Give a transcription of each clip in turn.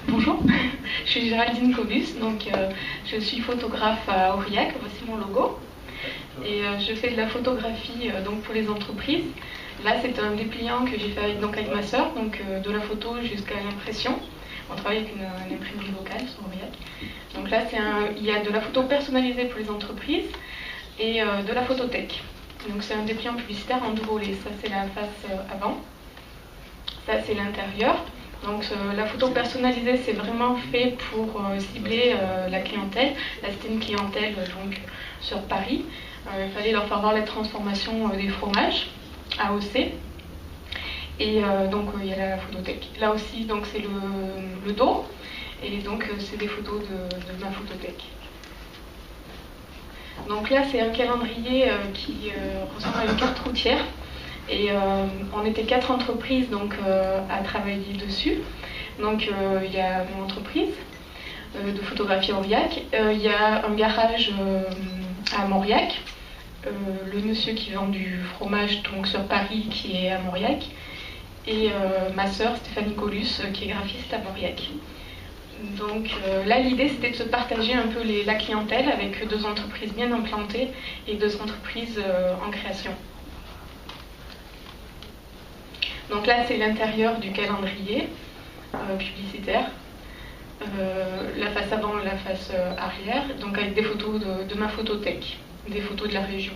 Bonjour, je suis Géraldine Cobus, je suis photographe à Aurillac, voici mon logo. Et je fais de la photographie pour les entreprises. Là, c'est un dépliant que j'ai fait avec ma sœur, de la photo jusqu'à l'impression. On travaille avec une imprimerie locale sur Aurillac. Donc là, il y a de la photo personnalisée pour les entreprises et de la photothèque. Donc c'est un dépliant publicitaire en deux volets. Ça, c'est la face avant. Ça, c'est l'intérieur. Donc la photo personnalisée, c'est vraiment fait pour cibler la clientèle. Là, c'était une clientèle sur Paris. Il fallait leur faire voir la transformation des fromages AOC. Et il y a la photothèque. Là aussi, c'est le dos. Et c'est des photos de ma photothèque. Donc là, c'est un calendrier qui ressemble à une carte routière. Et on était 4 entreprises à travailler dessus. Il y a mon entreprise de photographie à Aurillac. Il y a un garage à Mauriac. Le monsieur qui vend du fromage sur Paris qui est à Mauriac. Et ma sœur Stéphanie Colus qui est graphiste à Mauriac. Là, l'idée, c'était de se partager un peu la clientèle avec 2 entreprises bien implantées et 2 entreprises en création. Donc là, c'est l'intérieur du calendrier publicitaire. La face avant et la face arrière, avec des photos de ma photothèque, des photos de la région.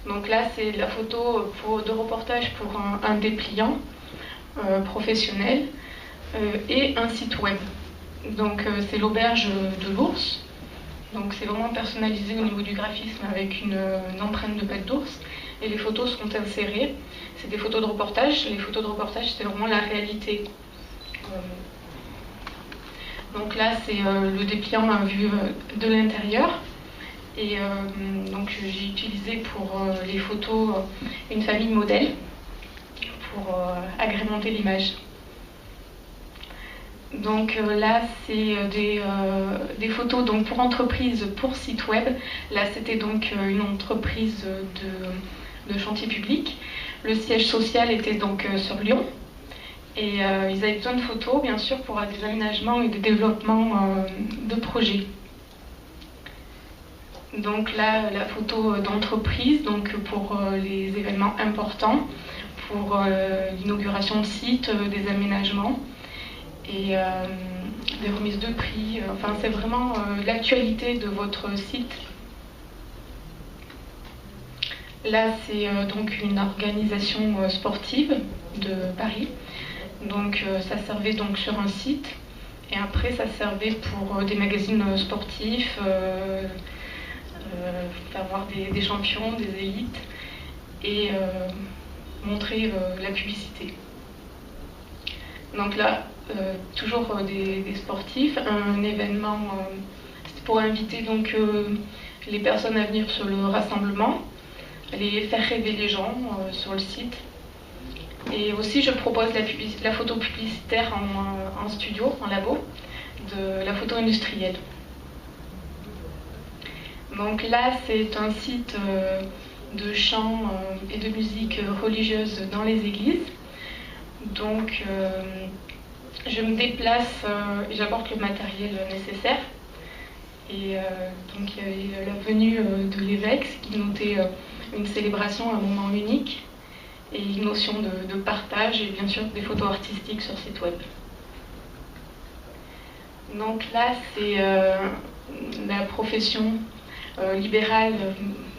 Donc là, c'est la photo de reportage pour un dépliant professionnel et un site web. C'est l'auberge de l'ours. C'est vraiment personnalisé au niveau du graphisme avec une empreinte de patte d'ours. Et les photos sont insérées. C'est des photos de reportage. Les photos de reportage, c'est vraiment la réalité. Là, c'est le dépliant vu de l'intérieur. Et j'ai utilisé pour les photos une famille modèle pour agrémenter l'image. Là, c'est des photos pour entreprise, pour site web. Là, c'était une entreprise de chantier public. Le siège social était sur Lyon. Et ils avaient besoin de photos, bien sûr, pour des aménagements et des développements de projets. Là, la photo d'entreprise, pour les événements importants, pour l'inauguration de sites, des aménagements et des remises de prix. C'est vraiment l'actualité de votre site. Là, c'est une organisation sportive de Paris. Ça servait sur un site. Et après, ça servait pour des magazines sportifs, faire voir des champions, des élites et montrer la publicité. Là, toujours des sportifs, un événement, c'était pour inviter les personnes à venir sur le rassemblement, les faire rêver les gens sur le site. Et aussi, je propose la photo publicitaire en studio, en labo, de la photo industrielle. Là, c'est un site de chant et de musique religieuse dans les églises. Je me déplace et j'apporte le matériel nécessaire. Et il y a la venue de l'évêque, ce qui notait une célébration, un moment unique, et une notion de partage, et bien sûr des photos artistiques sur site web. Là, c'est la profession libérale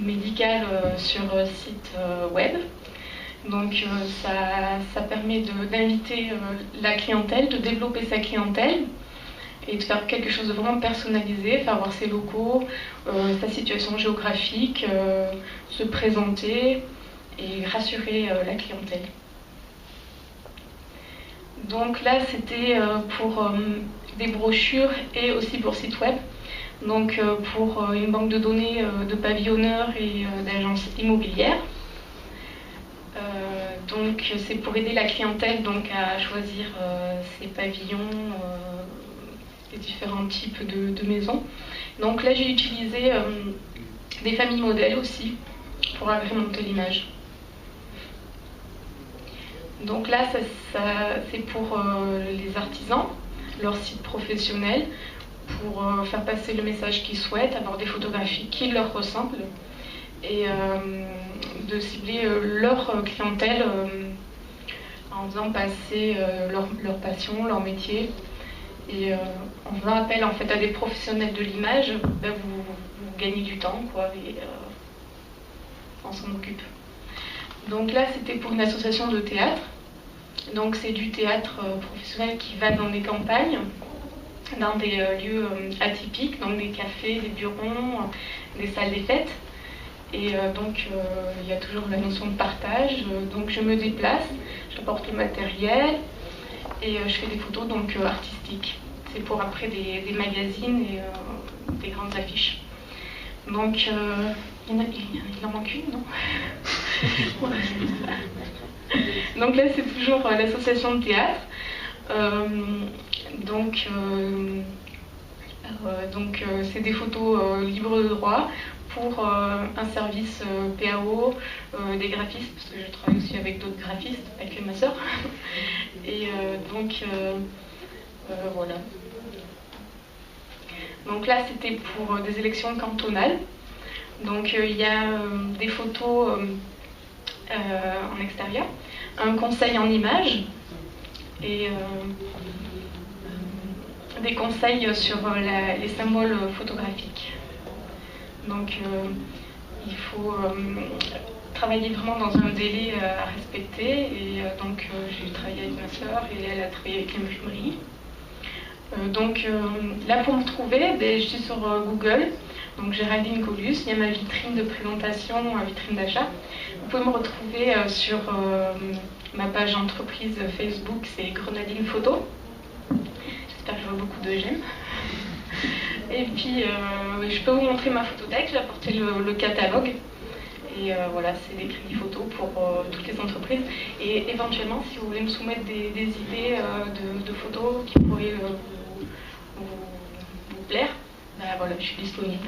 médicale sur site web. Ça permet d'inviter la clientèle, de développer sa clientèle et de faire quelque chose de vraiment personnalisé, faire voir ses locaux, sa situation géographique, se présenter et rassurer la clientèle. Là, c'était pour des brochures et aussi pour site web. Pour une banque de données de pavillonneurs et d'agences immobilières. C'est pour aider la clientèle à choisir ses pavillons, les différents types de maisons. Là, j'ai utilisé des familles modèles aussi pour agrémenter l'image. Donc là, c'est pour les artisans, leur site professionnel, pour faire passer le message qu'ils souhaitent, avoir des photographies qui leur ressemblent et de cibler leur clientèle en faisant passer leur passion, leur métier. Et en faisant appel en fait à des professionnels de l'image, ben, vous gagnez du temps, quoi, et on s'en occupe. Donc là, c'était pour une association de théâtre. Donc c'est du théâtre professionnel qui va dans des campagnes, dans des lieux atypiques, donc des cafés, des bureaux, des salles des fêtes. Et donc il y a toujours la notion de partage. Donc je me déplace, j'apporte le matériel et je fais des photos donc artistiques. C'est pour après des magazines et des grandes affiches. Donc il en manque une, non? Donc là c'est toujours l'association de théâtre. Donc c'est des photos libres de droit pour un service PAO, des graphistes, parce que je travaille aussi avec d'autres graphistes, avec ma sœur. Et voilà. Donc là c'était pour des élections cantonales. Donc il y a des photos en extérieur, un conseil en images et des conseils sur les symboles photographiques. Donc il faut travailler vraiment dans un délai à respecter et donc j'ai travaillé avec ma sœur et elle a travaillé avec l'imprimerie. Donc là pour me trouver, je suis sur Google, donc Géraldine Colus, il y a ma vitrine de présentation, ma vitrine d'achat. Vous pouvez me retrouver sur ma page entreprise Facebook, c'est Grenadine Photo. J'espère que je vois beaucoup de j'aime. Et puis je peux vous montrer ma photothèque, j'ai apporté le catalogue. Et voilà, c'est des crédits photos pour toutes les entreprises. Et éventuellement, si vous voulez me soumettre des idées de photos qui pourraient vous plaire, ben voilà, je suis disponible.